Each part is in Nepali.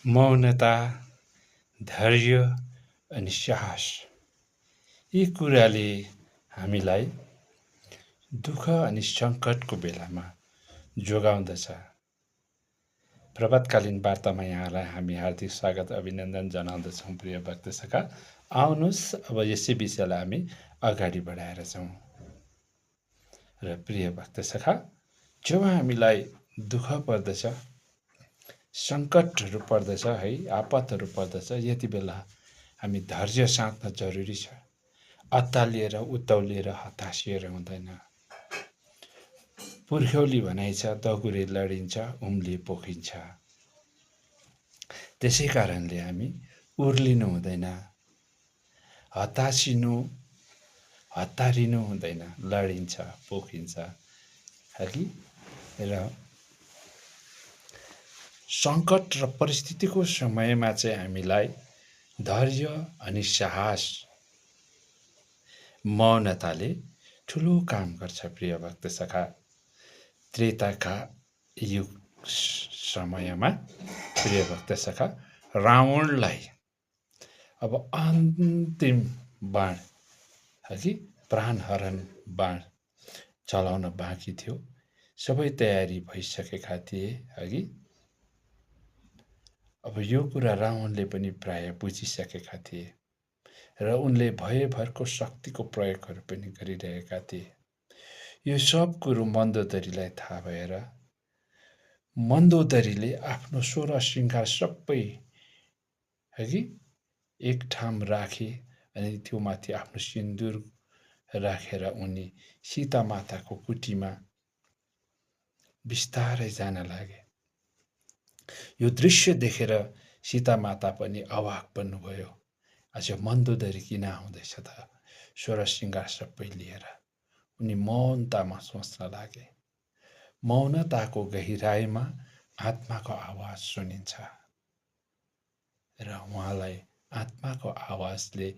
मौनता, धैर्य अनि साहस यी कुराले हामीलाई दुःख अनि सङ्कटको बेलामा जोगाउँदछ। प्रभातकालीन वार्तामा यहाँलाई हामी हार्दिक स्वागत अभिनन्दन जनाउँदछौँ प्रिय भक्त सखा। आउनुहोस् अब यसै विषयलाई हामी अगाडि बढाएर जाउँ। र प्रिय भक्त सखा, जब हामीलाई दुःख पर्दछ, सङ्कटहरू पर्दछ है, आपतहरू पर्दछ, यति बेला हामी धैर्य साध्न जरुरी छ। अत्तालिएर उत्ताउलिएर हतासिएर हुँदैन। पुर्ख्यौली भनाइ छ, दगुरे लडिन्छ, उम्ले पोखिन्छ। त्यसै कारणले हामी उर्लिनु हुँदैन, हतारिनु हुँदैन, लडिन्छ, पोखिन्छ। हगि र सङ्कट र परिस्थितिको समयमा चाहिँ हामीलाई धैर्य अनि साहस, मौनताले ठुलो काम गर्छ प्रिय भक्त सखा। त्रेताका युग समयमा प्रिय भक्त सखा रावणलाई अब अन्तिम बाण हगि प्राणहरण बाण चलाउन बाँकी थियो। सबै तयारी भइसकेका थिए हगि। अब यो कुरा रावणले पनि प्राय बुझिसकेका थिए र उनले भयभरको शक्तिको प्रयोगहरू पनि गरिरहेका थिए। यो सब कुरो मन्दोदरीलाई थाहा भएर मन्दोदरीले आफ्नो 16 श्रृङ्गार सबै हगि एक ठाम राखे अनि त्यो माथि आफ्नो सिन्दुर राखेर उनी सीता माताको कुटीमा बिस्तारै जान लागे। यो दृश्य देखेर सीता माता पनि अवाक बन्नुभयो। आज मन्दोदरी किन आउँदैछ त 16 श्रृङ्गार सबै लिएर। उनी मौनतामा सोच्न लागे। मौनताको गहिराईमा आत्माको आवाज सुनिन्छ र उहाँलाई आत्माको आवाजले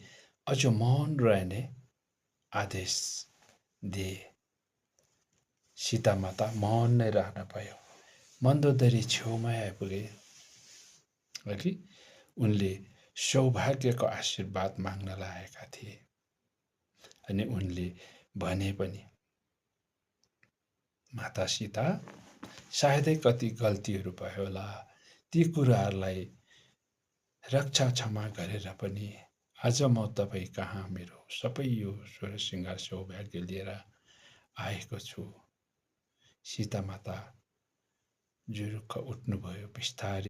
अझ मौन रहने आदेश दिए। सीता माता मौन नै रहन भयो। मन्दोदरी छेउमा आइपुगे कि उनले सौभाग्यको आशीर्वाद माग्न लागेका थिए अनि उनले भने पनि, माता सीता, सायदै कति गल्तीहरू भयो होला, ती कुराहरूलाई रक्षा क्षमा गरेर पनि आज म तपाईँ कहाँ मेरो सबै यो 16 श्रृङ्गार सौभाग्य लिएर आएको छु। सीता माता जुरुक्क उठ्नुभयो बिस्तारै।